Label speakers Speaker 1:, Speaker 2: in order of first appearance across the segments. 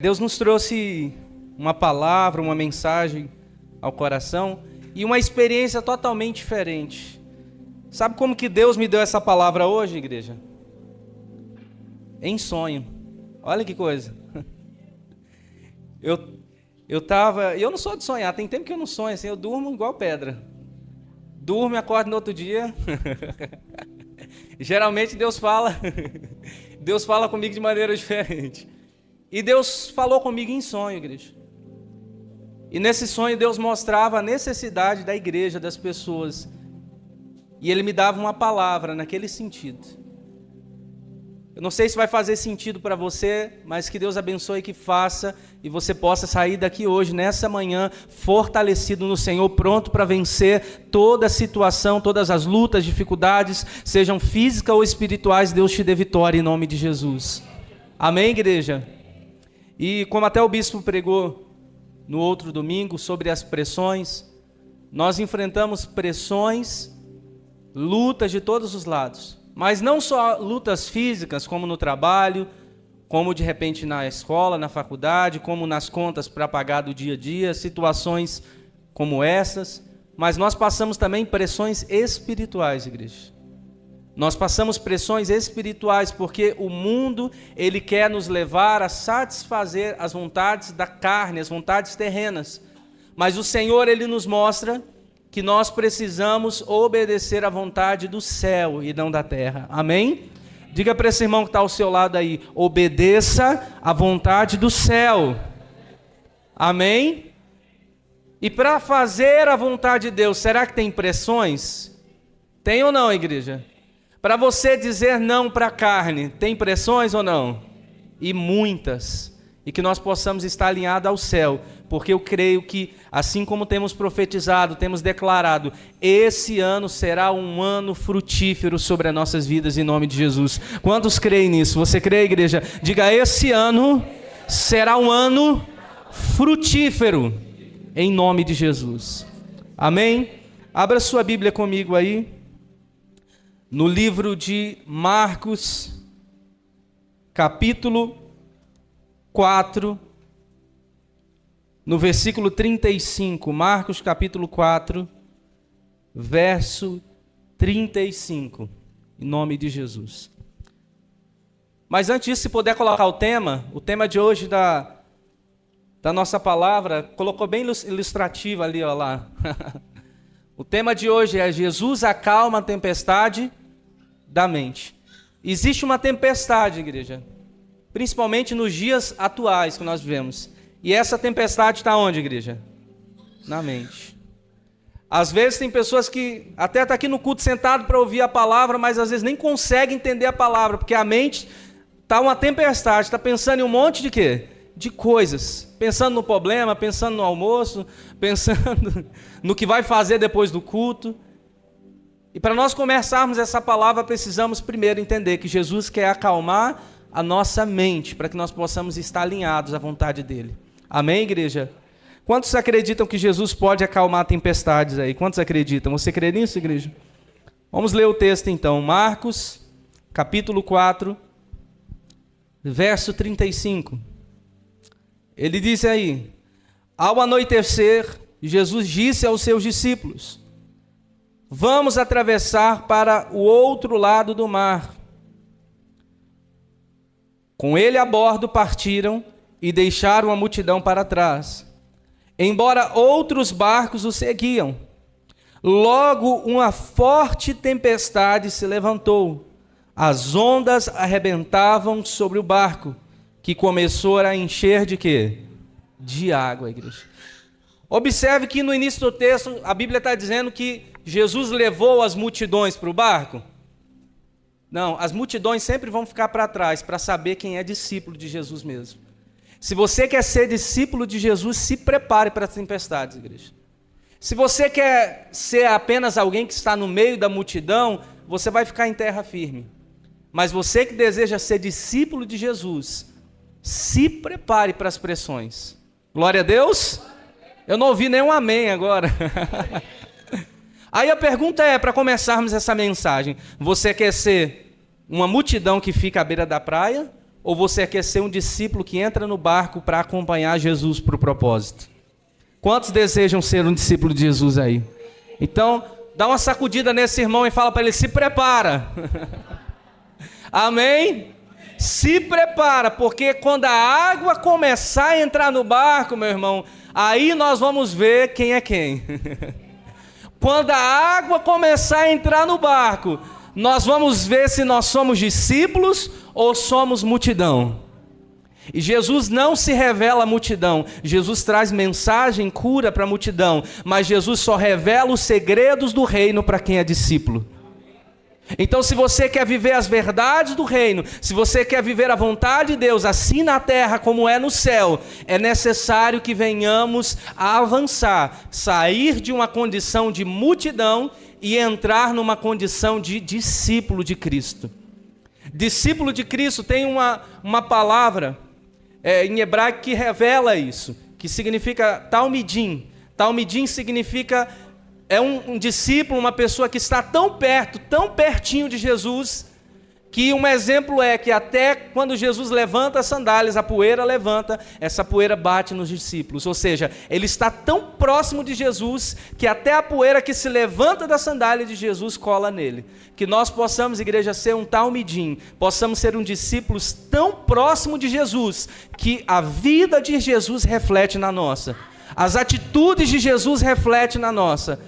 Speaker 1: Deus nos trouxe uma palavra, uma mensagem ao coração e uma experiência totalmente diferente. Sabe como que Deus me deu essa palavra hoje, igreja? Em sonho. Olha que coisa. Eu não sou de sonhar, tem tempo que eu não sonho, assim, eu durmo igual pedra. Durmo e acordo no outro dia. Geralmente Deus fala comigo de maneira diferente. E Deus falou comigo em sonho, igreja. E nesse sonho Deus mostrava a necessidade da igreja, das pessoas. E Ele me dava uma palavra naquele sentido. Eu não sei se vai fazer sentido para você, mas que Deus abençoe que faça e você possa sair daqui hoje, nessa manhã, fortalecido no Senhor, pronto para vencer toda a situação, todas as lutas, dificuldades, sejam físicas ou espirituais, Deus te dê vitória em nome de Jesus. Amém, igreja? E como até o bispo pregou no outro domingo sobre as pressões, nós enfrentamos pressões, lutas de todos os lados. Mas não só lutas físicas, como no trabalho, como de repente na escola, na faculdade, como nas contas para pagar do dia a dia, situações como essas. Mas nós passamos também pressões espirituais, igreja. Nós passamos pressões espirituais porque o mundo, ele quer nos levar a satisfazer as vontades da carne, as vontades terrenas. Mas o Senhor, ele nos mostra que nós precisamos obedecer à vontade do céu e não da terra. Amém? Diga para esse irmão que está ao seu lado aí, obedeça à vontade do céu. Amém? E para fazer a vontade de Deus, será que tem pressões? Tem ou não, igreja? Para você dizer não para a carne, tem pressões ou não? E muitas. E que nós possamos estar alinhados ao céu, porque eu creio que, assim como temos profetizado, temos declarado, esse ano será um ano frutífero sobre as nossas vidas, em nome de Jesus. Quantos creem nisso? Você crê, igreja? Diga, esse ano será um ano frutífero, em nome de Jesus. Amém? Abra sua Bíblia comigo aí, no livro de Marcos, capítulo 4, no versículo 35, Marcos capítulo 4, verso 35, em nome de Jesus. Mas antes disso, se puder colocar o tema de hoje da nossa palavra, colocou bem ilustrativo ali, ó lá. O tema de hoje é Jesus acalma a tempestade da mente. Existe uma tempestade, igreja, principalmente nos dias atuais que nós vivemos. E essa tempestade está onde, igreja? Na mente. Às vezes tem pessoas que até estão aqui no culto sentado para ouvir a palavra, mas às vezes nem conseguem entender a palavra, porque a mente está uma tempestade, está pensando em um monte de quê? De coisas. Pensando no problema, pensando no almoço, pensando no que vai fazer depois do culto. E para nós começarmos essa palavra, precisamos primeiro entender que Jesus quer acalmar a nossa mente, para que nós possamos estar alinhados à vontade dele. Amém, igreja? Quantos acreditam que Jesus pode acalmar tempestades aí? Quantos acreditam? Você crê nisso, igreja? Vamos ler o texto então. Marcos, capítulo 4, verso 35. Ele diz aí: ao anoitecer, Jesus disse aos seus discípulos: vamos atravessar para o outro lado do mar. Com ele a bordo partiram e deixaram a multidão para trás, embora outros barcos o seguiam. Logo uma forte tempestade se levantou. As ondas arrebentavam sobre o barco, que começou a encher de quê? De água, igreja. Observe que no início do texto, a Bíblia está dizendo que Jesus levou as multidões para o barco. Não, as multidões sempre vão ficar para trás, para saber quem é discípulo de Jesus mesmo. Se você quer ser discípulo de Jesus, se prepare para as tempestades, igreja. Se você quer ser apenas alguém que está no meio da multidão, você vai ficar em terra firme. Mas você que deseja ser discípulo de Jesus, se prepare para as pressões. Glória a Deus. Eu não ouvi nenhum amém agora. Aí a pergunta é, para começarmos essa mensagem, você quer ser uma multidão que fica à beira da praia, Ou você quer ser um discípulo que entra no barco para acompanhar Jesus para o propósito? Quantos desejam ser um discípulo de Jesus aí? Então, dá uma sacudida nesse irmão e fala para ele: se prepara. Amém? Se prepara, porque quando a água começar a entrar no barco, meu irmão, aí nós vamos ver quem é quem. Quando a água começar a entrar no barco, nós vamos ver se nós somos discípulos ou somos multidão. E Jesus não se revela à multidão. Jesus traz mensagem, cura para a multidão, mas Jesus só revela os segredos do reino para quem é discípulo. Então, se você quer viver as verdades do reino, se você quer viver a vontade de Deus, assim na terra como é no céu, é necessário que venhamos a avançar, sair de uma condição de multidão e entrar numa condição de discípulo de Cristo. Discípulo de Cristo tem uma palavra em hebraico que revela isso, que significa talmidim. Talmidim significa... é um discípulo, uma pessoa que está tão perto, tão pertinho de Jesus, que um exemplo é que até quando Jesus levanta as sandálias, a poeira levanta, essa poeira bate nos discípulos. Ou seja, ele está tão próximo de Jesus, que até a poeira que se levanta da sandália de Jesus cola nele. Que nós possamos, igreja, ser um talmidim, possamos ser um discípulos tão próximo de Jesus, que a vida de Jesus reflete na nossa. As atitudes de Jesus refletem na nossa.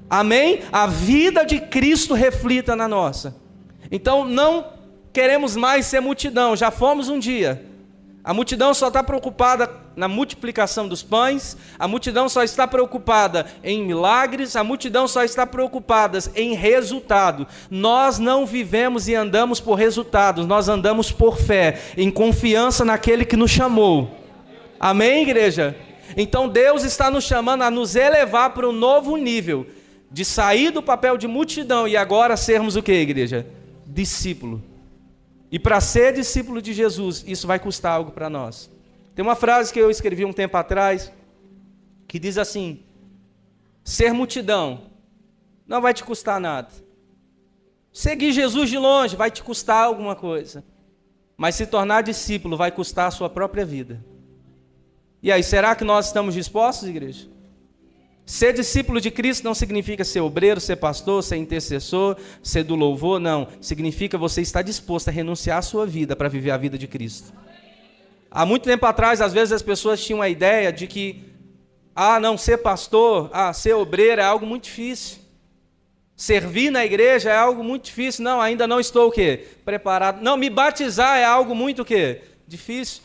Speaker 1: Amém? A vida de Cristo reflita na nossa. Então não queremos mais ser multidão, já fomos um dia. A multidão só está preocupada na multiplicação dos pães, a multidão só está preocupada em milagres, a multidão só está preocupada em resultado. Nós não vivemos e andamos por resultados, nós andamos por fé, em confiança naquele que nos chamou. Amém, igreja? Então Deus está nos chamando a nos elevar para um novo nível, de sair do papel de multidão e agora sermos o que, igreja? Discípulo. E para ser discípulo de Jesus, isso vai custar algo para nós. Tem uma frase que eu escrevi um tempo atrás, que diz assim: ser multidão não vai te custar nada. Seguir Jesus de longe vai te custar alguma coisa. Mas se tornar discípulo vai custar a sua própria vida. E aí, será que nós estamos dispostos, igreja? Ser discípulo de Cristo não significa ser obreiro, ser pastor, ser intercessor, ser do louvor, não. Significa você estar disposto a renunciar à sua vida para viver a vida de Cristo. Há muito tempo atrás, às vezes as pessoas tinham a ideia de que, não, ser pastor, ser obreiro é algo muito difícil. Servir na igreja é algo muito difícil. Não, ainda não estou o quê? Preparado. Não, me batizar é algo muito o quê? Difícil.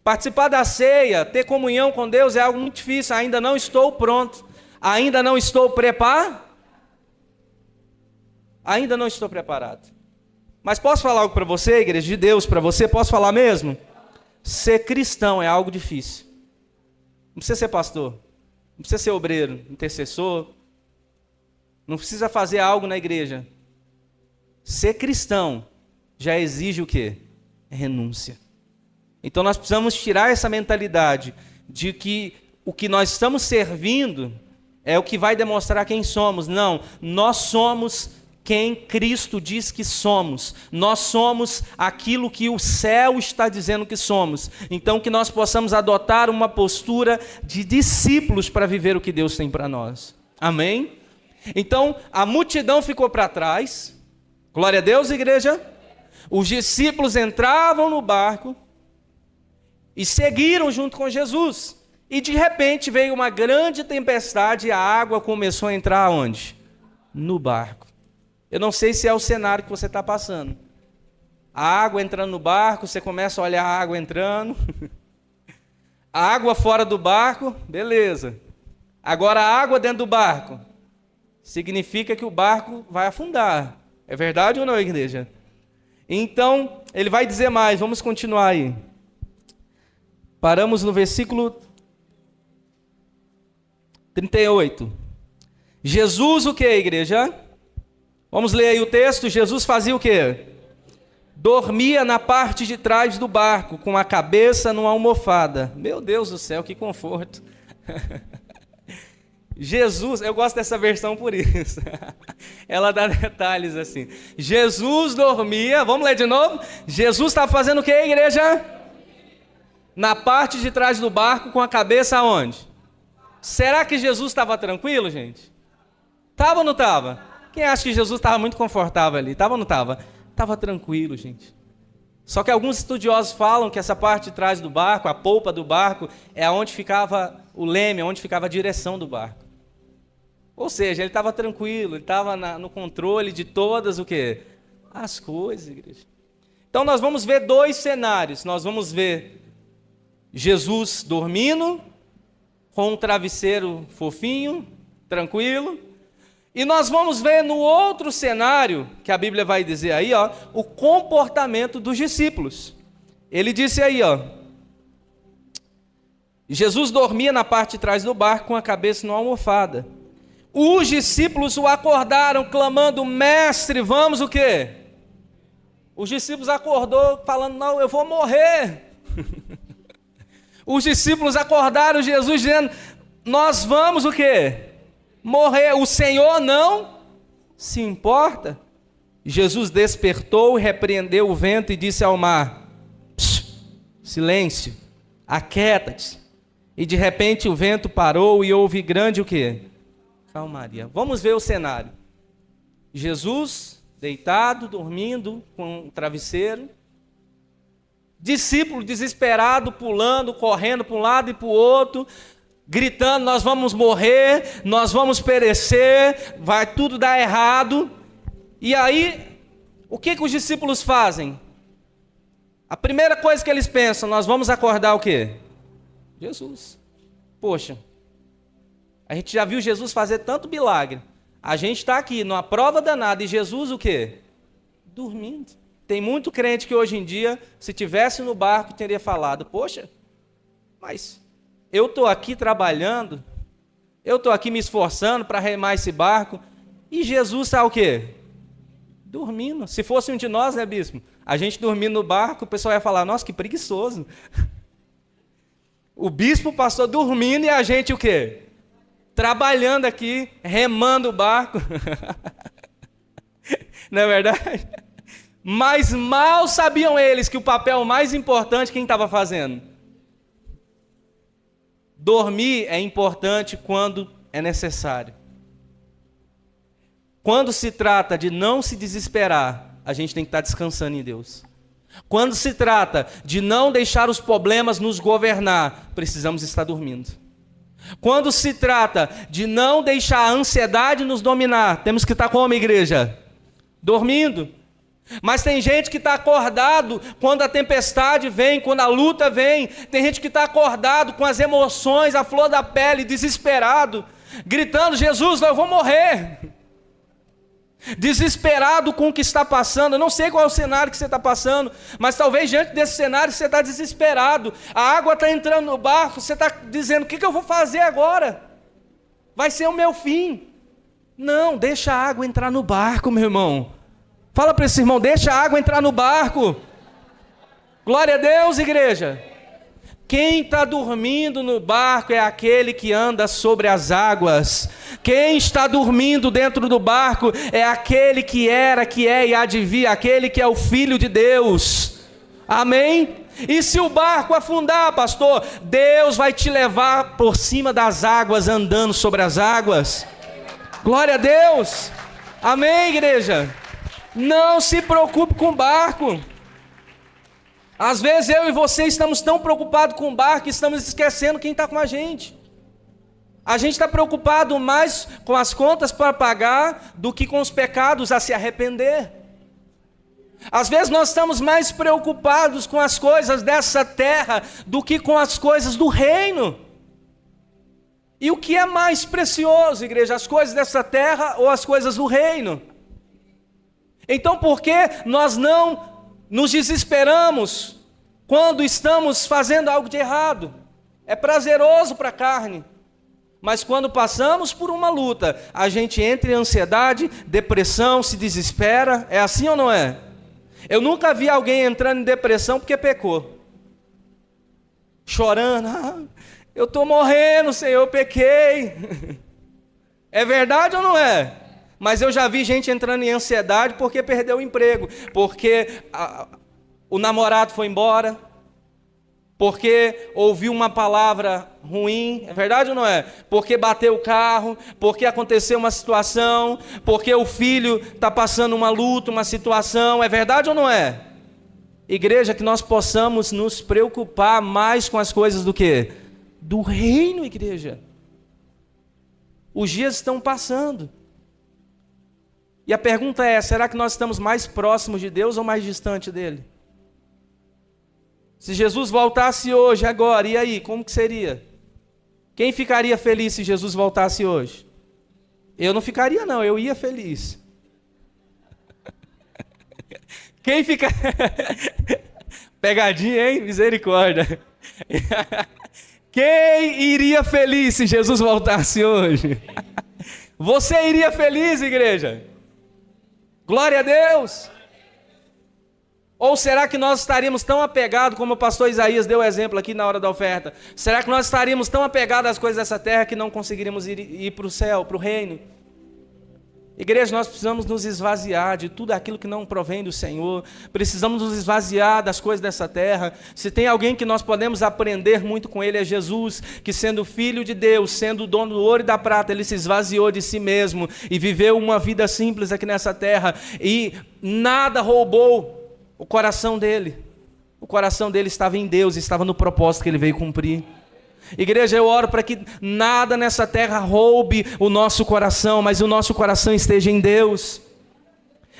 Speaker 1: Participar da ceia, ter comunhão com Deus é algo muito difícil. Ainda não estou pronto. Ainda não estou preparado? Ainda não estou preparado. Mas posso falar algo para você, igreja de Deus, para você? Posso falar mesmo? Ser cristão é algo difícil. Não precisa ser pastor, não precisa ser obreiro, intercessor, não precisa fazer algo na igreja. Ser cristão já exige o quê? Renúncia. Então nós precisamos tirar essa mentalidade de que o que nós estamos servindo é o que vai demonstrar quem somos. Não, nós somos quem Cristo diz que somos. Nós somos aquilo que o céu está dizendo que somos. Então que nós possamos adotar uma postura de discípulos para viver o que Deus tem para nós. Amém? Então a multidão ficou para trás. Glória a Deus, igreja. Os discípulos entravam no barco e seguiram junto com Jesus. E de repente veio uma grande tempestade e a água começou a entrar onde? No barco. Eu não sei se é o cenário que você está passando. A água entrando no barco, você começa a olhar a água entrando. A água fora do barco, beleza. Agora a água dentro do barco, significa que o barco vai afundar. É verdade ou não, igreja? Então, ele vai dizer mais, vamos continuar aí. Paramos no versículo 38. Jesus o que, igreja? Vamos ler aí o texto. Jesus fazia o que? Dormia na parte de trás do barco, com a cabeça numa almofada. Meu Deus do céu, que conforto. Jesus, eu gosto dessa versão por isso. Ela dá detalhes assim. Jesus dormia, vamos ler de novo? Jesus estava fazendo o que, igreja? Na parte de trás do barco, com a cabeça aonde? Será que Jesus estava tranquilo, gente? Estava ou não estava? Quem acha que Jesus estava muito confortável ali? Estava ou não estava? Estava tranquilo, gente. Só que alguns estudiosos falam que essa parte de trás do barco, a polpa do barco, é onde ficava o leme, onde ficava a direção do barco. Ou seja, ele estava tranquilo, ele estava no controle de todas o quê? As coisas, igreja. Então nós vamos ver dois cenários. Nós vamos ver Jesus dormindo, com um travesseiro fofinho, tranquilo. E nós vamos ver no outro cenário, que a Bíblia vai dizer aí, ó, o comportamento dos discípulos. Ele disse aí, ó, Jesus dormia na parte de trás do barco com a cabeça numa almofada. Os discípulos o acordaram clamando, mestre, vamos o quê? Os discípulos acordou falando, não, eu vou morrer. Os discípulos acordaram Jesus dizendo, nós vamos o quê? Morrer. O Senhor não se importa. Jesus despertou e repreendeu o vento e disse ao mar, silêncio, aquieta-te. E de repente o vento parou e houve grande o quê? Calmaria. Vamos ver o cenário. Jesus deitado, dormindo com um travesseiro. Discípulo desesperado, pulando, correndo para um lado e para o outro, gritando, nós vamos morrer, nós vamos perecer, vai tudo dar errado. E aí, o que os discípulos fazem? A primeira coisa que eles pensam, nós vamos acordar o quê? Jesus. Poxa, a gente já viu Jesus fazer tanto milagre. A gente está aqui numa prova danada e Jesus o quê? Dormindo. Tem muito crente que hoje em dia, se tivesse no barco, teria falado, poxa, mas eu estou aqui trabalhando, eu estou aqui me esforçando para remar esse barco, e Jesus está o quê? Dormindo. Se fosse um de nós, né, bispo? A gente dormindo no barco, o pessoal ia falar, nossa, que preguiçoso. O bispo passou dormindo e a gente o quê? Trabalhando aqui, remando o barco. Não é verdade? Mas mal sabiam eles que o papel mais importante, quem estava fazendo? Dormir é importante quando é necessário. Quando se trata de não se desesperar, a gente tem que estar descansando em Deus. Quando se trata de não deixar os problemas nos governar, precisamos estar dormindo. Quando se trata de não deixar a ansiedade nos dominar, temos que estar como, igreja? Dormindo. Mas tem gente que está acordado quando a tempestade vem, quando a luta vem. Tem gente que está acordado com as emoções, a flor da pele, desesperado, gritando, Jesus, eu vou morrer. Desesperado com o que está passando. Eu não sei qual é o cenário que você está passando, mas talvez diante desse cenário você está desesperado. A água está entrando no barco, você está dizendo, o que eu vou fazer agora? Vai ser o meu fim. Não, deixa a água entrar no barco, meu irmão. Fala para esse irmão, deixa a água entrar no barco. Glória a Deus, igreja. Quem está dormindo no barco é aquele que anda sobre as águas. Quem está dormindo dentro do barco é aquele que era, que é e há de vir, aquele que é o Filho de Deus. Amém? E se o barco afundar, pastor, Deus vai te levar por cima das águas, andando sobre as águas. Glória a Deus. Amém, igreja? Não se preocupe com o barco. Às vezes eu e você estamos tão preocupados com o barco que estamos esquecendo quem está com a gente. A gente está preocupado mais com as contas para pagar do que com os pecados a se arrepender. Às vezes nós estamos mais preocupados com as coisas dessa terra do que com as coisas do reino. E o que é mais precioso, igreja? As coisas dessa terra ou as coisas do reino? Então por que nós não nos desesperamos quando estamos fazendo algo de errado? É prazeroso para a carne. Mas quando passamos por uma luta, a gente entra em ansiedade, depressão, se desespera. É assim ou não é? Eu nunca vi alguém entrando em depressão porque pecou. Chorando, eu estou morrendo, Senhor, eu pequei. É verdade ou não é? Mas eu já vi gente entrando em ansiedade porque perdeu o emprego, porque o namorado foi embora, porque ouviu uma palavra ruim, é verdade ou não é? Porque bateu o carro, porque aconteceu uma situação, porque o filho está passando uma luta, uma situação, é verdade ou não é? Igreja, que nós possamos nos preocupar mais com as coisas do quê? Do reino, igreja. Os dias estão passando. E a pergunta é, será que nós estamos mais próximos de Deus ou mais distante dele? Se Jesus voltasse hoje, agora, e aí, como que seria? Quem ficaria feliz se Jesus voltasse hoje? Eu não ficaria não, eu ia feliz. Quem fica... Pegadinha, hein? Misericórdia. Quem iria feliz se Jesus voltasse hoje? Você iria feliz, igreja? Glória a Deus! Ou será que nós estaríamos tão apegados, como o pastor Isaías deu exemplo aqui na hora da oferta? Será que nós estaríamos tão apegados às coisas dessa terra que não conseguiríamos ir para o céu, para o reino? Igreja, nós precisamos nos esvaziar de tudo aquilo que não provém do Senhor. Precisamos nos esvaziar das coisas dessa terra. Se tem alguém que nós podemos aprender muito com ele, é Jesus, que sendo filho de Deus, sendo o dono do ouro e da prata, ele se esvaziou de si mesmo e viveu uma vida simples aqui nessa terra. E nada roubou o coração dele. O coração dele estava em Deus, estava no propósito que ele veio cumprir. Igreja, eu oro para que nada nessa terra roube o nosso coração, mas o nosso coração esteja em Deus.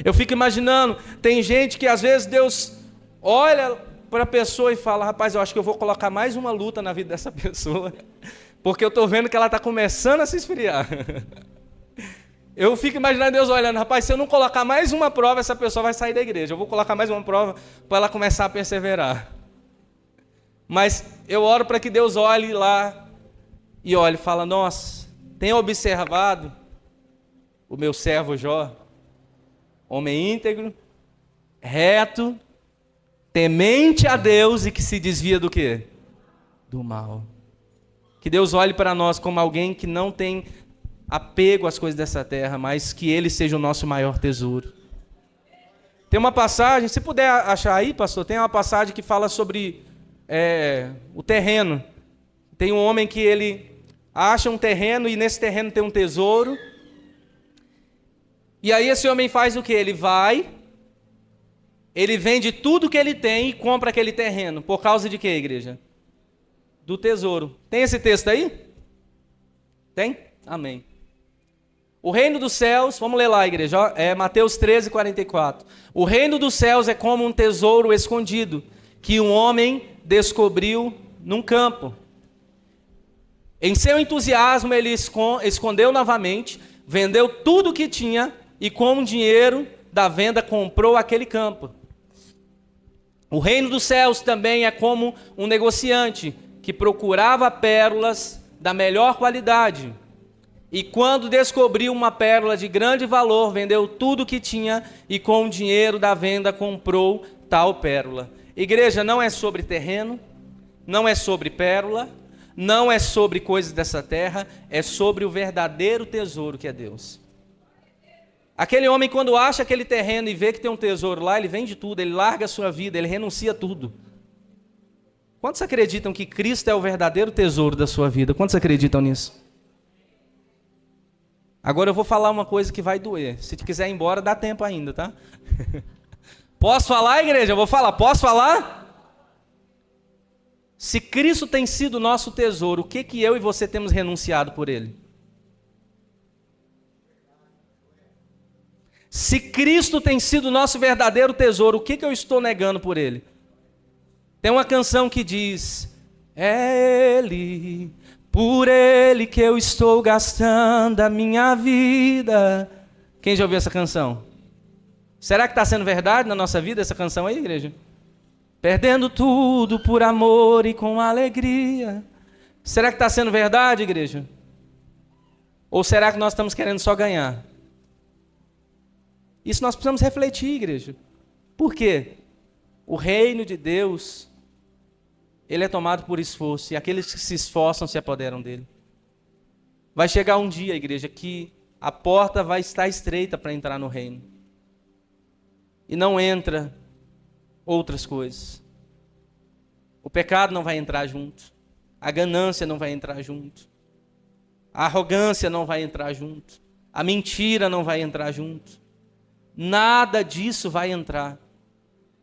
Speaker 1: Eu fico imaginando, tem gente que às vezes Deus olha para a pessoa e fala, rapaz, eu acho que eu vou colocar mais uma luta na vida dessa pessoa, porque eu estou vendo que ela está começando a se esfriar. Eu fico imaginando Deus olhando, rapaz, se eu não colocar mais uma prova, essa pessoa vai sair da igreja. Eu vou colocar mais uma prova para ela começar a perseverar. Mas eu oro para que Deus olhe lá e olhe e fala, nossa, tenha observado o meu servo Jó, homem íntegro, reto, temente a Deus e que se desvia do quê? Do mal. Que Deus olhe para nós como alguém que não tem apego às coisas dessa terra, mas que Ele seja o nosso maior tesouro. Tem uma passagem, se puder achar aí, pastor, tem uma passagem que fala sobre o terreno. Tem um homem que ele acha um terreno e nesse terreno tem um tesouro. E aí esse homem faz o quê? Ele vai, ele vende tudo que ele tem e compra aquele terreno. Por causa de quê, igreja? Do tesouro. Tem esse texto aí? Tem? Amém. O reino dos céus, vamos ler lá, igreja, é Mateus 13, 44. O reino dos céus é como um tesouro escondido, que um homem descobriu num campo. Em seu entusiasmo, ele escondeu novamente, vendeu tudo o que tinha e com o dinheiro da venda comprou aquele campo. O reino dos céus também é como um negociante que procurava pérolas da melhor qualidade. E quando descobriu uma pérola de grande valor, vendeu tudo o que tinha e com o dinheiro da venda comprou tal pérola. Igreja, não é sobre terreno, não é sobre pérola, não é sobre coisas dessa terra, é sobre o verdadeiro tesouro que é Deus. Aquele homem, quando acha aquele terreno e vê que tem um tesouro lá, ele vende tudo, ele larga a sua vida, ele renuncia a tudo. Quantos acreditam que Cristo é o verdadeiro tesouro da sua vida? Quantos acreditam nisso? Agora eu vou falar uma coisa que vai doer. Se tu quiser ir embora, dá tempo ainda, tá? Posso falar, igreja? Eu vou falar. Posso falar? Se Cristo tem sido o nosso tesouro, o que eu e você temos renunciado por Ele? Se Cristo tem sido o nosso verdadeiro tesouro, o que eu estou negando por Ele? Tem uma canção que diz, é Ele, por Ele que eu estou gastando a minha vida. Quem já ouviu essa canção? Será que está sendo verdade na nossa vida essa canção aí, igreja? Perdendo tudo por amor e com alegria. Será que está sendo verdade, igreja? Ou será que nós estamos querendo só ganhar? Isso nós precisamos refletir, igreja. Por quê? O reino de Deus, ele é tomado por esforço, e aqueles que se esforçam se apoderam dele. Vai chegar um dia, igreja, que a porta vai estar estreita para entrar no reino. E não entra outras coisas. O pecado não vai entrar junto. A ganância não vai entrar junto. A arrogância não vai entrar junto. A mentira não vai entrar junto. Nada disso vai entrar.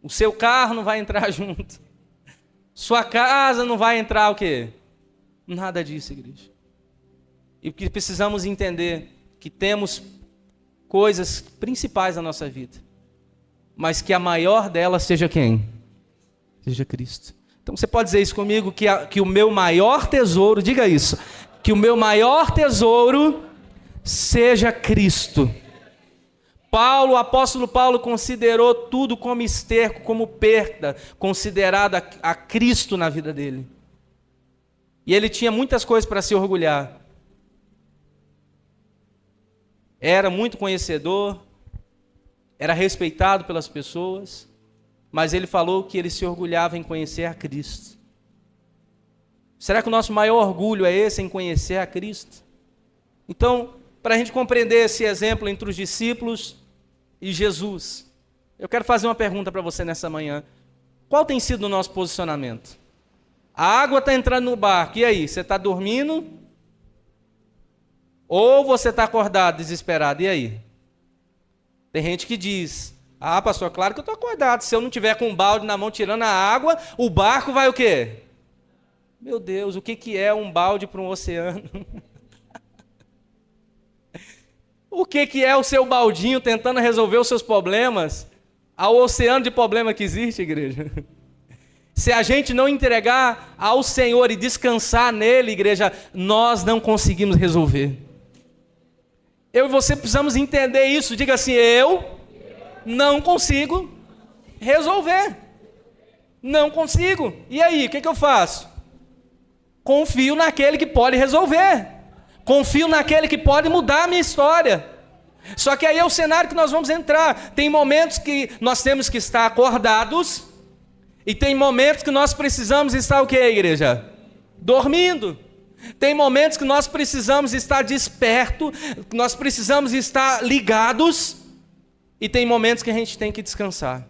Speaker 1: O seu carro não vai entrar junto. Sua casa não vai entrar o quê? Nada disso, igreja. E o que precisamos entender que temos coisas principais na nossa vida, mas que a maior delas seja quem? Seja Cristo. Então você pode dizer isso comigo, que o meu maior tesouro, diga isso, que o meu maior tesouro seja Cristo. O apóstolo Paulo considerou tudo como esterco, como perda, considerada a Cristo na vida dele. E ele tinha muitas coisas para se orgulhar. Era muito conhecedor, era respeitado pelas pessoas, mas ele falou que ele se orgulhava em conhecer a Cristo. Será que o nosso maior orgulho é esse, em conhecer a Cristo? Então, para a gente compreender esse exemplo entre os discípulos e Jesus, eu quero fazer uma pergunta para você nessa manhã. Qual tem sido o nosso posicionamento? A água está entrando no barco, e aí? Você está dormindo? Ou você está acordado, desesperado, e aí? Tem gente que diz, pastor, claro que eu estou acordado, se eu não tiver com um balde na mão tirando a água, o barco vai o quê? Meu Deus, o que é um balde para um oceano? O que é o seu baldinho tentando resolver os seus problemas ao oceano de problema que existe, igreja? Se a gente não entregar ao Senhor e descansar nele, igreja, nós não conseguimos resolver. Eu e você precisamos entender isso. Diga assim, eu não consigo resolver. Não consigo. E aí, o que eu faço? Confio naquele que pode resolver. Confio naquele que pode mudar a minha história. Só que aí é o cenário que nós vamos entrar. Tem momentos que nós temos que estar acordados. E tem momentos que nós precisamos estar o quê, igreja? Dormindo. Tem momentos que nós precisamos estar desperto, nós precisamos estar ligados, e tem momentos que a gente tem que descansar.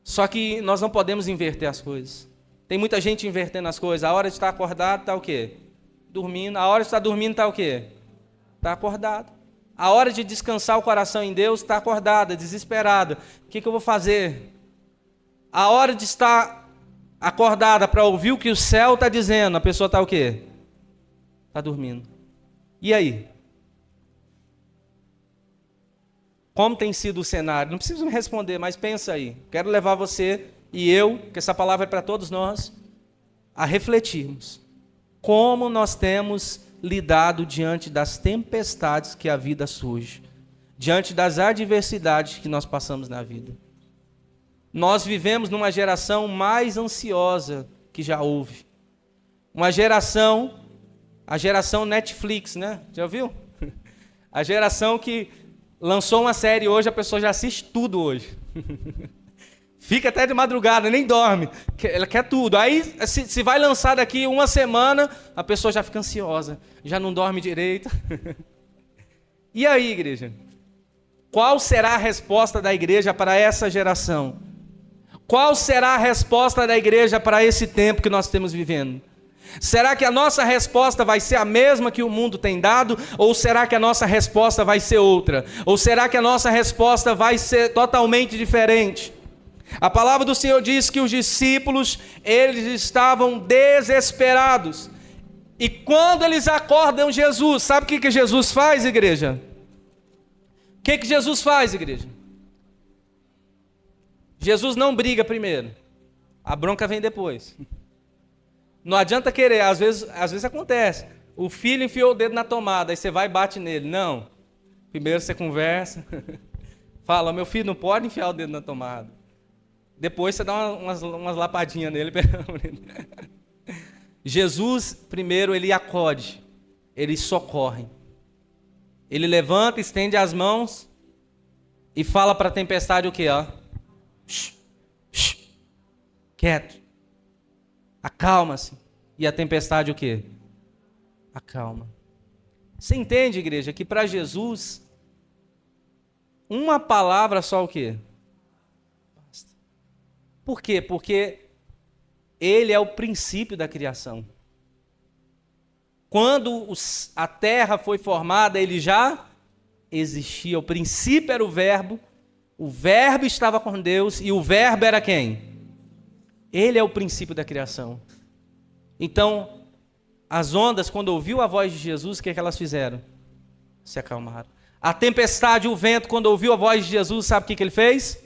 Speaker 1: Só que nós não podemos inverter as coisas. Tem muita gente invertendo as coisas. A hora de estar acordado está o quê? Dormindo. A hora de estar dormindo está o quê? Está acordado. A hora de descansar o coração em Deus está acordada, desesperada. O que eu vou fazer? A hora de estar acordada para ouvir o que o céu está dizendo, a pessoa está o quê? Está dormindo. E aí? Como tem sido o cenário? Não precisa me responder, mas pensa aí. Quero levar você e eu, que essa palavra é para todos nós, a refletirmos. Como nós temos lidado diante das tempestades que a vida surge, diante das adversidades que nós passamos na vida. Nós vivemos numa geração mais ansiosa que já houve. Uma geração, a geração Netflix, né? Já ouviu? A geração que lançou uma série hoje, a pessoa já assiste tudo hoje. Fica até de madrugada, nem dorme. Ela quer tudo. Aí, se vai lançar daqui uma semana, a pessoa já fica ansiosa, já não dorme direito. E aí, igreja? Qual será a resposta da igreja para essa geração? Qual será a resposta da igreja para esse tempo que nós estamos vivendo? Será que a nossa resposta vai ser a mesma que o mundo tem dado? Ou será que a nossa resposta vai ser outra? Ou será que a nossa resposta vai ser totalmente diferente? A palavra do Senhor diz que os discípulos, eles estavam desesperados. E quando eles acordam Jesus, sabe o que Jesus faz, igreja? O que Jesus faz, igreja? Jesus não briga primeiro, a bronca vem depois. Não adianta querer, às vezes acontece. O filho enfiou o dedo na tomada, aí você vai e bate nele. Não, primeiro você conversa, fala, meu filho não pode enfiar o dedo na tomada. Depois você dá umas lapadinhas nele. Jesus, primeiro, ele acode, ele socorre. Ele levanta, estende as mãos e fala para a tempestade o quê? Quieto. Acalma-se. E a tempestade o quê? acalma. Você entende, igreja, que para Jesus, uma palavra só o quê? Basta. Por quê? Porque Ele é o princípio da criação. Quando a terra foi formada, Ele já existia. O princípio era o Verbo estava com Deus e o Verbo era quem? Ele é o princípio da criação. Então, as ondas, quando ouviu a voz de Jesus, o que é que elas fizeram? Se acalmaram. A tempestade, o vento, quando ouviu a voz de Jesus, sabe o que ele fez?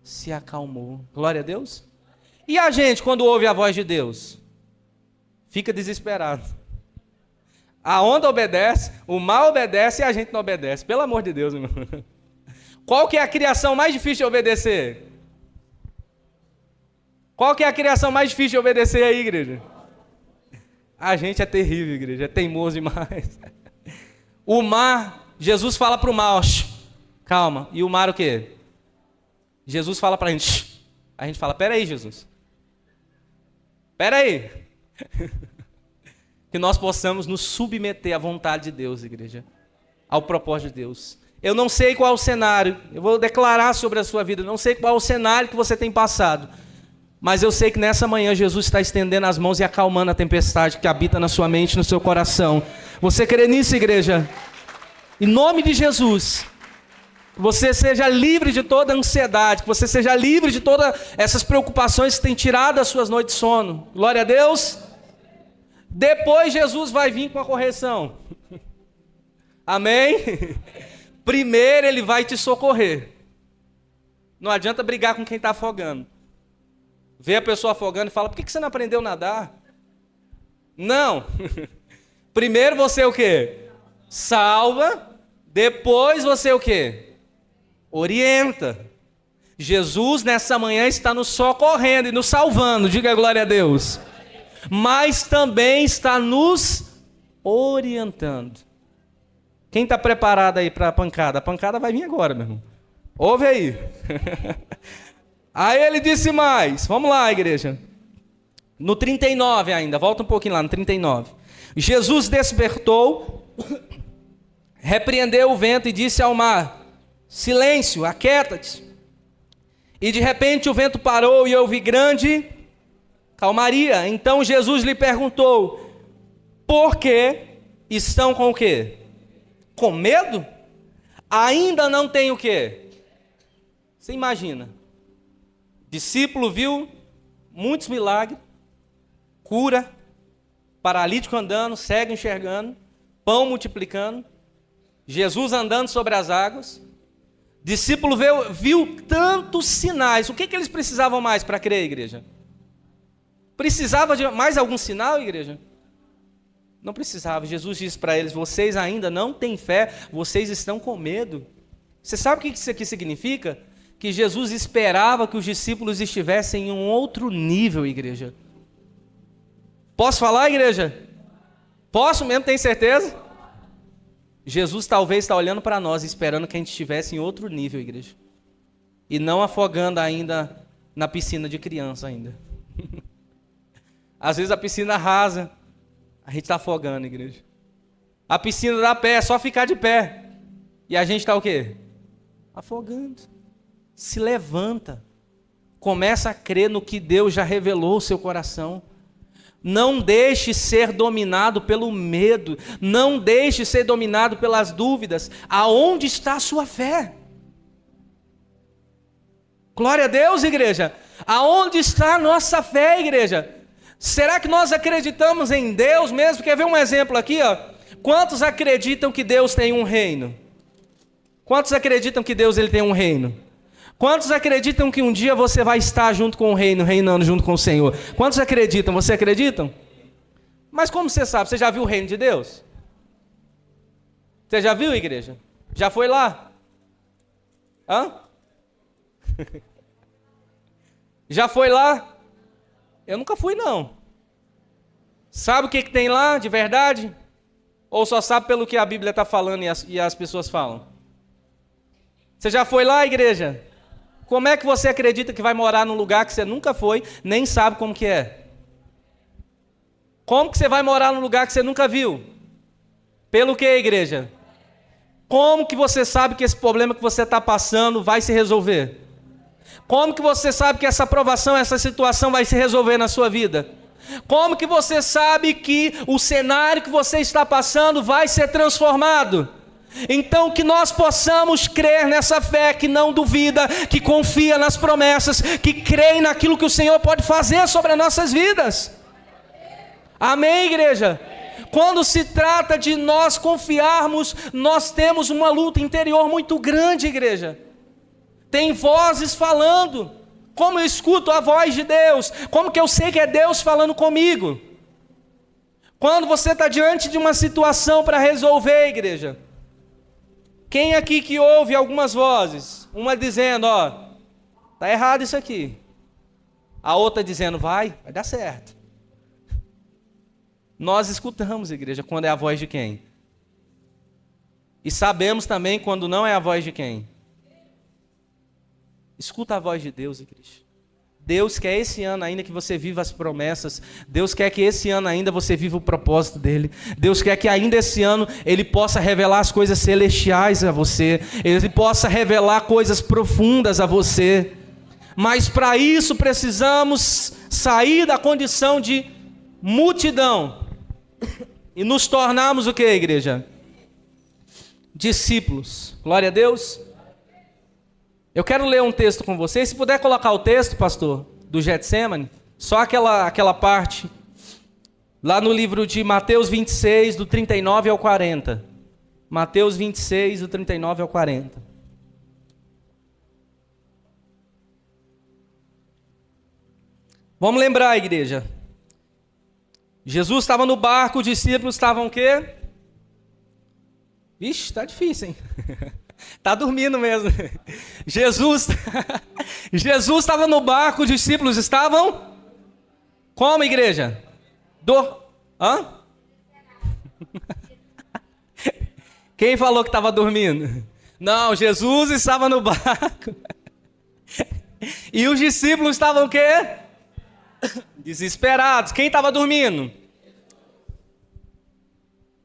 Speaker 1: Se acalmou. Glória a Deus. E a gente, quando ouve a voz de Deus? Fica desesperado. A onda obedece, o mar obedece e a gente não obedece. Pelo amor de Deus, irmão. Qual que é a criação mais difícil de obedecer? Qual que é a criação mais difícil de obedecer aí, igreja? A gente é terrível, igreja. É teimoso demais. O mar, Jesus fala para o mar, ó, calma. E o mar o quê? Jesus fala para a gente. A gente fala, peraí, Jesus. Peraí. Que nós possamos nos submeter à vontade de Deus, igreja. Ao propósito de Deus. Eu não sei qual é o cenário. Eu vou declarar sobre a sua vida. Eu não sei qual é o cenário que você tem passado. Mas eu sei que nessa manhã Jesus está estendendo as mãos e acalmando a tempestade que habita na sua mente, no seu coração. Você crê nisso, igreja? Em nome de Jesus, que você seja livre de toda ansiedade, que você seja livre de todas essas preocupações que têm tirado as suas noites de sono. Glória a Deus. Depois Jesus vai vir com a correção. Amém? Primeiro Ele vai te socorrer. Não adianta brigar com quem está afogando. Vê a pessoa afogando e fala, por que você não aprendeu a nadar? Não. Primeiro você o quê? Salva. Depois você o quê? Orienta. Jesus nessa manhã está nos socorrendo e nos salvando. Diga glória a Deus. Mas também está nos orientando. Quem está preparado aí para a pancada? A pancada vai vir agora, meu irmão. Ouve aí. Aí ele disse mais, vamos lá, igreja. No 39 ainda, volta um pouquinho lá, no 39. Jesus despertou, repreendeu o vento e disse ao mar, silêncio, aquieta-te. E de repente o vento parou e houve grande calmaria. Então Jesus lhe perguntou, por que estão com o quê? Com medo? Ainda não tem o quê? Você imagina. Discípulo viu muitos milagres, cura, paralítico andando, cego enxergando, pão multiplicando, Jesus andando sobre as águas. Discípulo viu tantos sinais. O que eles precisavam mais para crer, igreja? Precisava de mais algum sinal, igreja? Não precisava. Jesus disse para eles, vocês ainda não têm fé, vocês estão com medo. Você sabe o que isso aqui significa? Que Jesus esperava que os discípulos estivessem em um outro nível, igreja. Posso falar, igreja? Posso mesmo, tem certeza? Jesus talvez está olhando para nós, esperando que a gente estivesse em outro nível, igreja. E não afogando ainda na piscina de criança ainda. Às vezes a piscina rasa, a gente está afogando, igreja. A piscina dá pé, é só ficar de pé. E a gente está o quê? Afogando. Se levanta, começa a crer no que Deus já revelou ao seu coração. Não deixe ser dominado pelo medo, não deixe ser dominado pelas dúvidas. Aonde está a sua fé? Glória a Deus, igreja. Aonde está a nossa fé, igreja? Será que nós acreditamos em Deus mesmo? Quer ver um exemplo aqui, ó? Quantos acreditam que Deus tem um reino? Quantos acreditam que Deus ele tem um reino? Quantos acreditam que um dia você vai estar junto com o reino, reinando junto com o Senhor? Quantos acreditam? Você acreditam? Mas como você sabe? Você já viu o reino de Deus? Você já viu, igreja? Já foi lá? Hã? Já foi lá? Eu nunca fui, não. Sabe o que tem lá de verdade? Ou só sabe pelo que a Bíblia está falando e as pessoas falam? Você já foi lá, igreja? Como é que você acredita que vai morar num lugar que você nunca foi, nem sabe como que é? Como que você vai morar num lugar que você nunca viu? Pelo que, igreja? Como que você sabe que esse problema que você está passando vai se resolver? Como que você sabe que essa provação, essa situação vai se resolver na sua vida? Como que você sabe que o cenário que você está passando vai ser transformado? Então que nós possamos crer nessa fé que não duvida, que confia nas promessas, que crê naquilo que o Senhor pode fazer sobre as nossas vidas. Amém, igreja? Quando se trata de nós confiarmos, nós temos uma luta interior muito grande, igreja. Tem vozes falando. Como eu escuto a voz de Deus? Como que eu sei que é Deus falando comigo? Quando você está diante de uma situação para resolver, igreja, quem aqui que ouve algumas vozes? Uma dizendo, ó, tá errado isso aqui. A outra dizendo, vai dar certo. Nós escutamos, igreja, quando é a voz de quem? E sabemos também quando não é a voz de quem? Escuta a voz de Deus, igreja. Deus quer esse ano ainda que você viva as promessas. Deus quer que esse ano ainda você viva o propósito dele. Deus quer que ainda esse ano ele possa revelar as coisas celestiais a você. Ele possa revelar coisas profundas a você. Mas para isso precisamos sair da condição de multidão e nos tornarmos o que, igreja? Discípulos. Glória a Deus. Eu quero ler um texto com vocês. Se puder colocar o texto, pastor, do Getsemane, só aquela parte, lá no livro de Mateus 26, do 39 ao 40. Mateus 26, do 39 ao 40. Vamos lembrar, igreja. Jesus estava no barco, os discípulos estavam o quê? Vixe, tá difícil, hein? Tá dormindo mesmo. Jesus estava no barco, os discípulos estavam? Como, igreja? Hã? Quem falou que estava dormindo? Não, Jesus estava no barco. E os discípulos estavam o quê? Desesperados. Quem estava dormindo?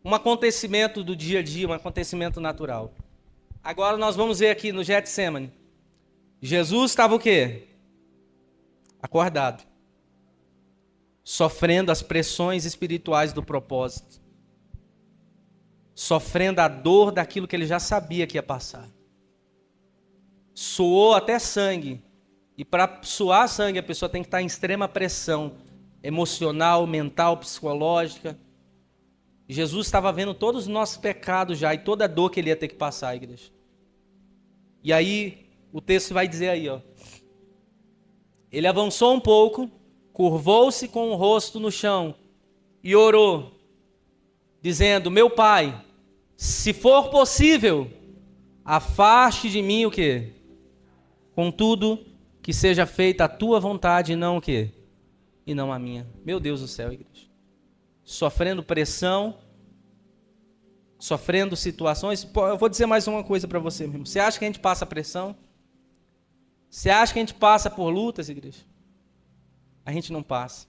Speaker 1: Um acontecimento do dia a dia, um acontecimento natural. Agora nós vamos ver aqui no Getsemane. Jesus estava o quê? Acordado. Sofrendo as pressões espirituais do propósito. Sofrendo a dor daquilo que ele já sabia que ia passar. Suou até sangue. E para suar sangue, a pessoa tem que estar em extrema pressão emocional, mental, psicológica. Jesus estava vendo todos os nossos pecados já e toda a dor que ele ia ter que passar, igreja. E aí, o texto vai dizer aí, ó. Ele avançou um pouco, curvou-se com o rosto no chão e orou, dizendo: meu Pai, se for possível, afaste de mim o quê? Contudo, que seja feita a tua vontade e não o quê? E não a minha. Meu Deus do céu, igreja. Sofrendo pressão, sofrendo situações. Eu vou dizer mais uma coisa para você, meu irmão. Você acha que a gente passa pressão? Você acha que a gente passa por lutas, igreja? A gente não passa.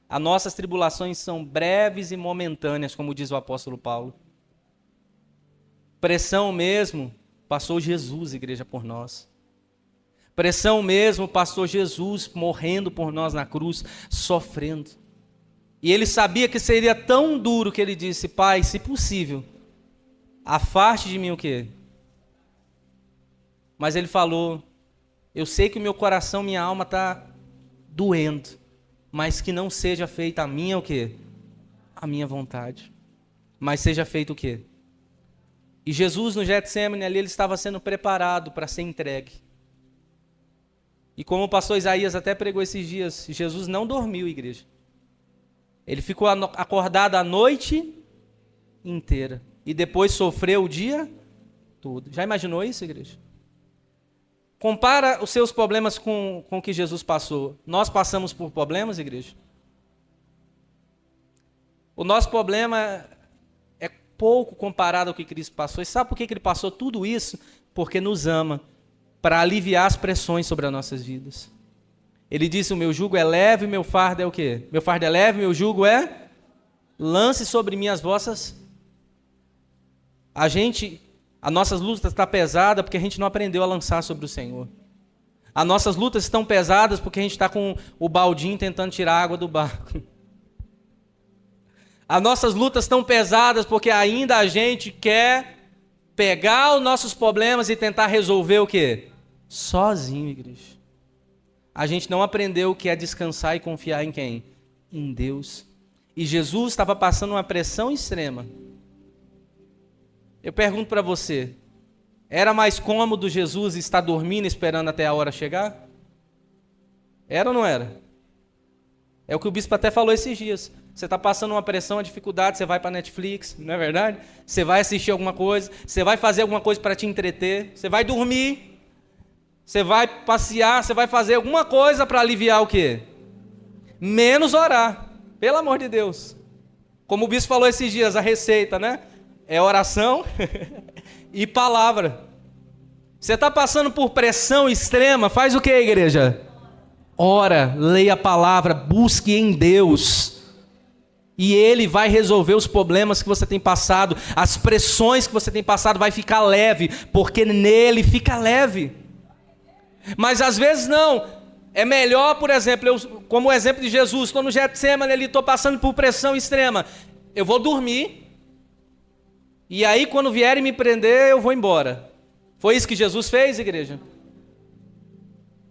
Speaker 1: As nossas tribulações são breves e momentâneas, como diz o apóstolo Paulo. Pressão mesmo, passou Jesus, igreja, por nós. Pressão mesmo, passou Jesus morrendo por nós na cruz, sofrendo. E ele sabia que seria tão duro que ele disse: Pai, se possível, afaste de mim o quê? Mas ele falou: eu sei que o meu coração, minha alma está doendo, mas que não seja feita a minha o quê? A minha vontade. Mas seja feito o quê? E Jesus no Getsemane ali, ele estava sendo preparado para ser entregue. E como o pastor Isaías até pregou esses dias, Jesus não dormiu, igreja. Ele ficou acordado a noite inteira. E depois sofreu o dia todo. Já imaginou isso, igreja? Compara os seus problemas com o que Jesus passou. Nós passamos por problemas, igreja? O nosso problema é pouco comparado ao que Cristo passou. E sabe por que ele passou tudo isso? Porque nos ama, para aliviar as pressões sobre as nossas vidas. Ele disse, o meu jugo é leve, meu fardo é o quê? Meu fardo é leve, meu jugo é... Lance sobre mim as vossas... As nossas lutas estão pesadas porque a gente não aprendeu a lançar sobre o Senhor. As nossas lutas estão pesadas porque a gente está com o baldinho tentando tirar a água do barco. As nossas lutas estão pesadas porque ainda a gente quer pegar os nossos problemas e tentar resolver o quê? Sozinho, igreja. A gente não aprendeu o que é descansar e confiar em quem? Em Deus. E Jesus estava passando uma pressão extrema. Eu pergunto para você, era mais cômodo Jesus estar dormindo esperando até a hora chegar? Era ou não era? É o que o bispo até falou esses dias. Você está passando uma pressão, uma dificuldade, você vai para a Netflix, não é verdade? Você vai assistir alguma coisa, você vai fazer alguma coisa para te entreter, você vai dormir, você vai passear, você vai fazer alguma coisa para aliviar o quê? Menos orar, pelo amor de Deus. Como o bispo falou esses dias, a receita, né? É oração e palavra. Você está passando por pressão extrema, faz o que, igreja? Ora, leia a palavra, busque em Deus. E Ele vai resolver os problemas que você tem passado, as pressões que você tem passado, vai ficar leve, porque nele fica leve. Mas às vezes não. É melhor, por exemplo, como o exemplo de Jesus, estou no Getsemane ali, estou passando por pressão extrema. Eu vou dormir. E aí, quando vierem me prender, eu vou embora. Foi isso que Jesus fez, igreja?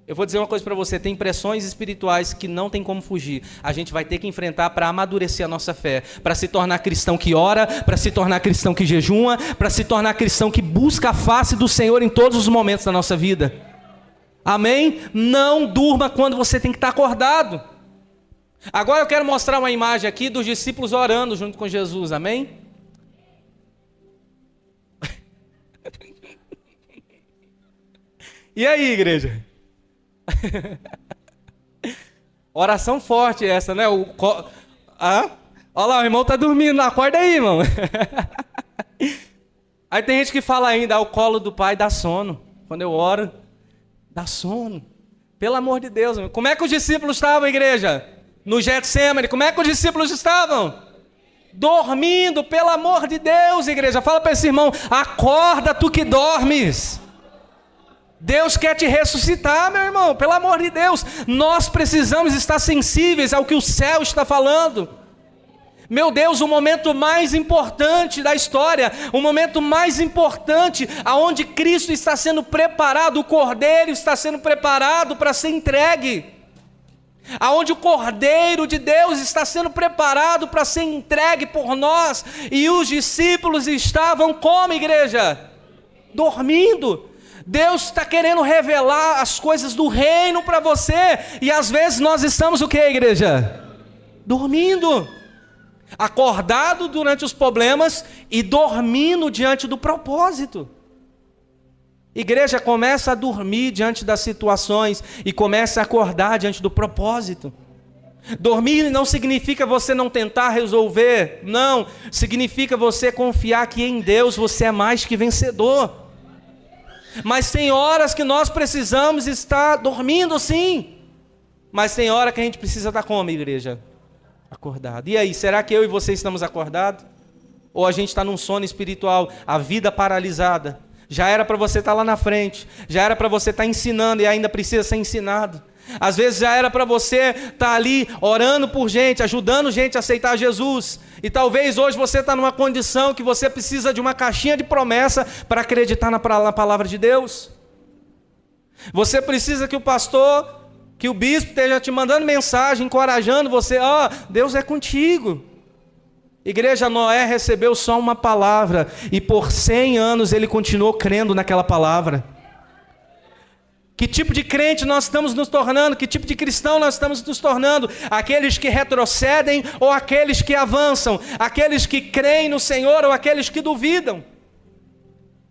Speaker 1: Eu vou dizer uma coisa para você, tem pressões espirituais que não tem como fugir. A gente vai ter que enfrentar para amadurecer a nossa fé, para se tornar cristão que ora, para se tornar cristão que jejuma, para se tornar cristão que busca a face do Senhor em todos os momentos da nossa vida. Amém? Não durma quando você tem que estar acordado. Agora eu quero mostrar uma imagem aqui dos discípulos orando junto com Jesus, amém? E aí, igreja? Oração forte essa, né? Olha lá, o irmão tá dormindo, acorda aí, irmão. Aí tem gente que fala ainda, o colo do pai dá sono. Quando eu oro, dá sono. Pelo amor de Deus, irmão. Como é que os discípulos estavam, igreja? No Getsemane, como é que os discípulos estavam? Dormindo, pelo amor de Deus, igreja. Fala para esse irmão, acorda tu que dormes. Deus quer te ressuscitar, meu irmão, pelo amor de Deus. Nós precisamos estar sensíveis ao que o céu está falando. Meu Deus, o momento mais importante da história, o momento mais importante, aonde Cristo está sendo preparado, o Cordeiro está sendo preparado para ser entregue. Aonde o Cordeiro de Deus está sendo preparado para ser entregue por nós. E os discípulos estavam como, igreja? Dormindo. Deus está querendo revelar as coisas do reino para você. E às vezes nós estamos o que, igreja? Dormindo. Acordado durante os problemas e dormindo diante do propósito. Igreja, começa a dormir diante das situações e começa a acordar diante do propósito. Dormir não significa você não tentar resolver. Não, significa você confiar que em Deus você é mais que vencedor. Mas tem horas que nós precisamos estar dormindo, sim. Mas tem hora que a gente precisa estar como, igreja? Acordado. E aí, será que eu e você estamos acordados? Ou a gente está num sono espiritual, a vida paralisada? Já era para você estar lá na frente, já era para você estar ensinando e ainda precisa ser ensinado. Às vezes já era para você estar ali orando por gente, ajudando gente a aceitar Jesus. E talvez hoje você está numa condição que você precisa de uma caixinha de promessa para acreditar na palavra de Deus. Você precisa que o pastor, que o bispo esteja te mandando mensagem, encorajando você. Deus é contigo. Igreja, Noé recebeu só uma palavra e por 100 anos ele continuou crendo naquela palavra. Que tipo de crente nós estamos nos tornando? Que tipo de cristão nós estamos nos tornando? Aqueles que retrocedem ou aqueles que avançam? Aqueles que creem no Senhor ou aqueles que duvidam?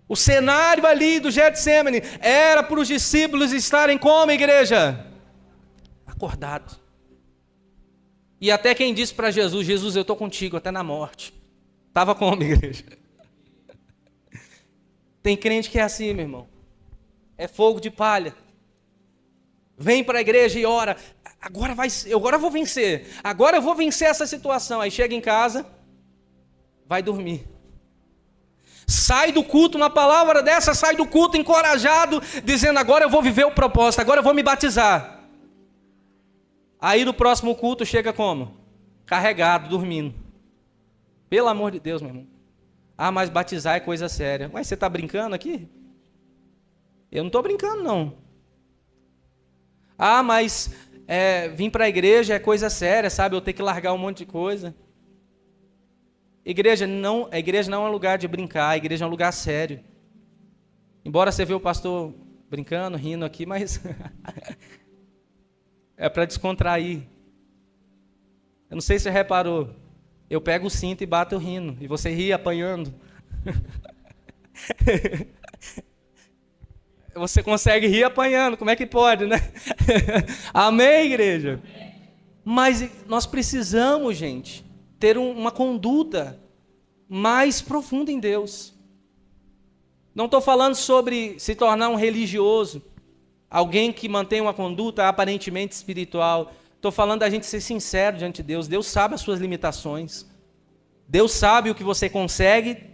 Speaker 1: O cenário ali do Getsemane era para os discípulos estarem como, igreja? Acordados. E até quem disse para Jesus, Jesus, eu estou contigo até na morte. Estava como, igreja? Tem crente que é assim, meu irmão. É fogo de palha. Vem para a igreja e ora. Agora eu vou vencer. Agora eu vou vencer essa situação. Aí chega em casa, vai dormir. Sai do culto, uma palavra dessa, sai do culto encorajado, dizendo: agora eu vou viver o propósito, agora eu vou me batizar. Aí no próximo culto chega como? Carregado, dormindo. Pelo amor de Deus, meu irmão. Ah, mas batizar é coisa séria. Mas você está brincando aqui? Eu não estou brincando, não. Ah, mas vir para a igreja é coisa séria, sabe? Eu tenho que largar um monte de coisa. A igreja não é um lugar de brincar, a igreja é um lugar sério. Embora você vê o pastor brincando, rindo aqui, mas é para descontrair. Eu não sei se você reparou, eu pego o cinto e bato rindo, e você ri apanhando. Você consegue rir apanhando, como é que pode, né? Amém, igreja? Mas nós precisamos, gente, ter uma conduta mais profunda em Deus. Não estou falando sobre se tornar um religioso, alguém que mantém uma conduta aparentemente espiritual. Estou falando da gente ser sincero diante de Deus. Deus sabe as suas limitações. Deus sabe o que você consegue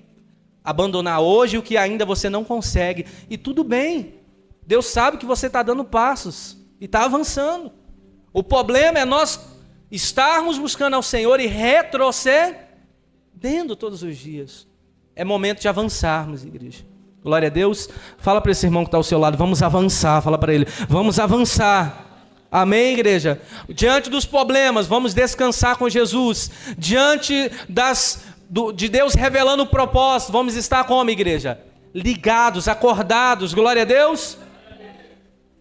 Speaker 1: abandonar hoje e o que ainda você não consegue. E tudo bem. Deus sabe que você está dando passos e está avançando. O problema é nós estarmos buscando ao Senhor e retrocedendo todos os dias. É momento de avançarmos, igreja. Glória a Deus. Fala para esse irmão que está ao seu lado, vamos avançar. Fala para ele, vamos avançar. Amém, igreja? Diante dos problemas, vamos descansar com Jesus. Diante de Deus revelando o propósito, vamos estar como, igreja? Ligados, acordados. Glória a Deus.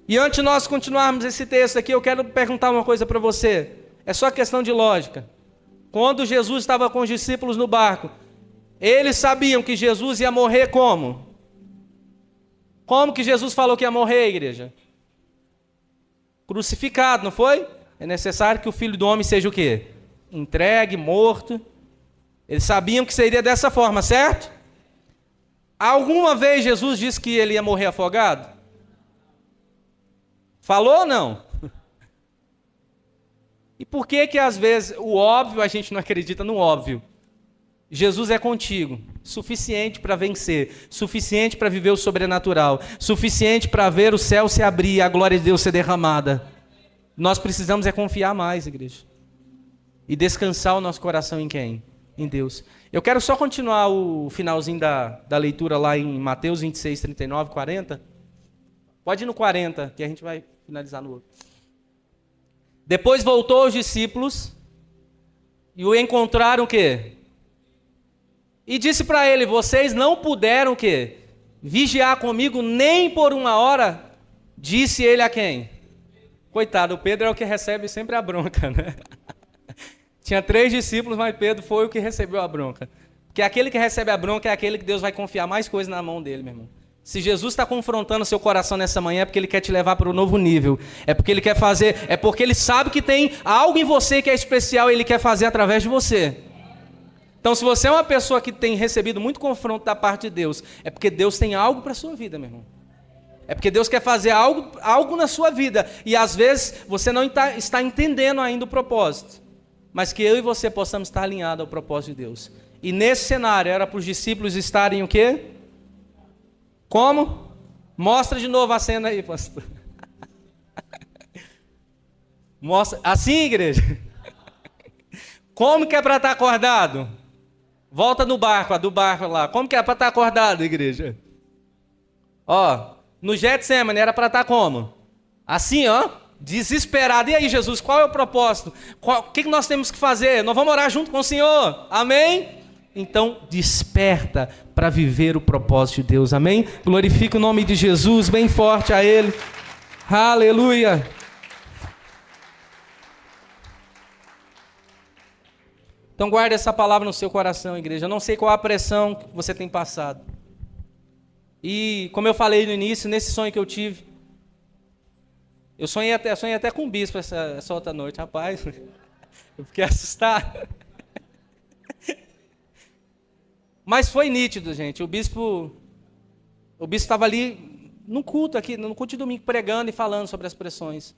Speaker 1: E antes de nós continuarmos esse texto aqui, eu quero perguntar uma coisa para você. É só questão de lógica. Quando Jesus estava com os discípulos no barco, eles sabiam que Jesus ia morrer como? Como que Jesus falou que ia morrer, igreja? Crucificado, não foi? É necessário que o Filho do Homem seja o quê? Entregue, morto. Eles sabiam que seria dessa forma, certo? Alguma vez Jesus disse que ele ia morrer afogado? Falou ou não? E por que às vezes o óbvio a gente não acredita no óbvio? Jesus é contigo, suficiente para vencer, suficiente para viver o sobrenatural, suficiente para ver o céu se abrir e a glória de Deus ser derramada. Nós precisamos confiar mais, igreja. E descansar o nosso coração em quem? Em Deus. Eu quero só continuar o finalzinho da leitura lá em Mateus 26, 39, 40. Pode ir no 40, que a gente vai finalizar no outro. Depois voltou os discípulos e o encontraram o quê? E disse para ele, vocês não puderam o quê? Vigiar comigo nem por uma hora? Disse ele a quem? Coitado, o Pedro é o que recebe sempre a bronca, né? Tinha 3 discípulos, mas Pedro foi o que recebeu a bronca. Porque aquele que recebe a bronca é aquele que Deus vai confiar mais coisas na mão dele, meu irmão. Se Jesus está confrontando seu coração nessa manhã, é porque Ele quer te levar para um novo nível. É porque Ele quer fazer, é porque Ele sabe que tem algo em você que é especial e Ele quer fazer através de você. Então, se você é uma pessoa que tem recebido muito confronto da parte de Deus, é porque Deus tem algo para a sua vida, meu irmão. É porque Deus quer fazer algo na sua vida. E às vezes você não está entendendo ainda o propósito. Mas que eu e você possamos estar alinhados ao propósito de Deus. E nesse cenário, era para os discípulos estarem o quê? Como? Mostra de novo a cena aí, pastor. Mostra. Assim, igreja? Como que é para estar acordado? Volta no barco, do barco lá. Como que é para estar acordado, igreja? Ó, no Getsemane era para estar como? Assim, ó, desesperado. E aí, Jesus, qual é o propósito? O que nós temos que fazer? Nós vamos orar junto com o Senhor. Amém? Então, desperta para viver o propósito de Deus. Amém? Glorifica o nome de Jesus, bem forte a Ele. Aleluia. Então guarde essa palavra no seu coração, igreja. Eu não sei qual a pressão que você tem passado. E como eu falei no início, nesse sonho que eu tive, eu sonhei até com o bispo essa outra noite, rapaz. Eu fiquei assustado. Mas foi nítido, gente. O bispo estava ali no culto aqui, no culto de domingo, pregando e falando sobre as pressões.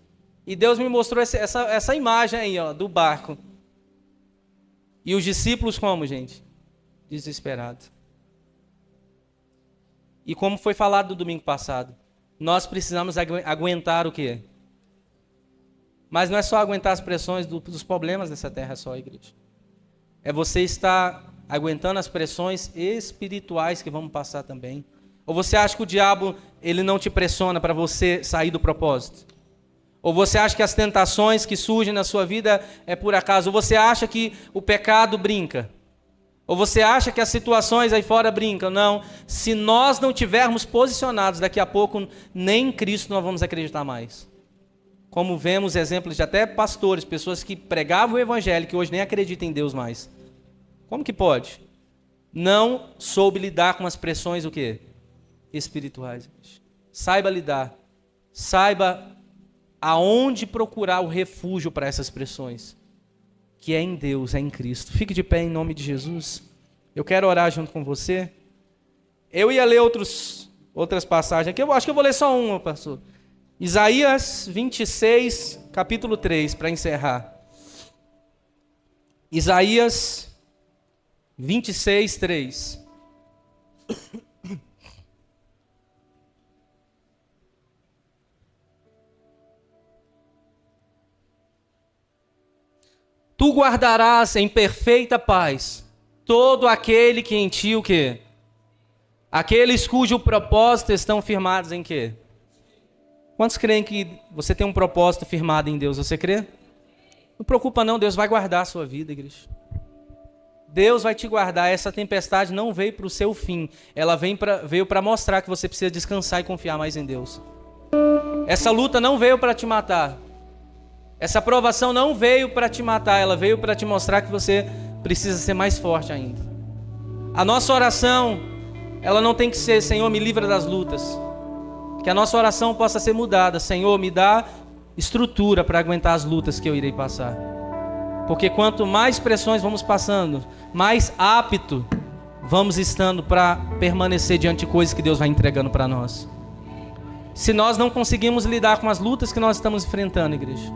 Speaker 1: E Deus me mostrou essa imagem aí, ó, do barco. E os discípulos como, gente? Desesperados. E como foi falado no domingo passado, nós precisamos aguentar o quê? Mas não é só aguentar as pressões dos problemas dessa terra só, igreja. É você estar aguentando as pressões espirituais que vamos passar também. Ou você acha que o diabo ele não te pressiona para você sair do propósito? Ou você acha que as tentações que surgem na sua vida é por acaso? Ou você acha que o pecado brinca? Ou você acha que as situações aí fora brincam? Não. Se nós não tivermos posicionados, daqui a pouco nem em Cristo nós vamos acreditar mais. Como vemos exemplos de até pastores, pessoas que pregavam o evangelho, que hoje nem acreditam em Deus mais. Como que pode? Não soube lidar com as pressões o quê? Espirituais. Saiba lidar. Saiba aonde procurar o refúgio para essas pressões. Que é em Deus, é em Cristo. Fique de pé em nome de Jesus. Eu quero orar junto com você. Eu ia ler outras passagens aqui. Eu acho que eu vou ler só uma, pastor. Isaías 26, capítulo 3, para encerrar. Isaías 26, 3. Tu guardarás em perfeita paz todo aquele que em ti o quê? Aqueles cujo propósito estão firmados em quê? Quantos creem que você tem um propósito firmado em Deus? Você crê? Não preocupa não, Deus vai guardar a sua vida, igreja. Deus vai te guardar. Essa tempestade não veio para o seu fim. Ela veio para mostrar que você precisa descansar e confiar mais em Deus. Essa luta não veio para te matar. Essa provação não veio para te matar. Ela veio para te mostrar que você precisa ser mais forte ainda. A nossa oração, ela não tem que ser, Senhor, me livra das lutas. Que a nossa oração possa ser mudada. Senhor, me dá estrutura para aguentar as lutas que eu irei passar. Porque quanto mais pressões vamos passando, mais apto vamos estando para permanecer diante de coisas que Deus vai entregando para nós. Se nós não conseguimos lidar com as lutas que nós estamos enfrentando, igreja,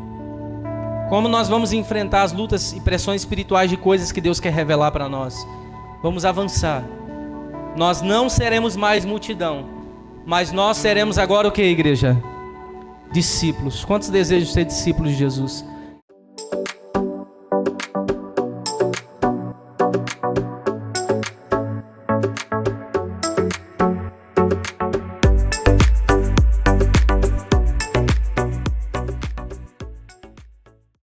Speaker 1: como nós vamos enfrentar as lutas e pressões espirituais de coisas que Deus quer revelar para nós? Vamos avançar. Nós não seremos mais multidão, mas nós seremos agora o que, igreja? Discípulos. Quantos desejam ser discípulos de Jesus?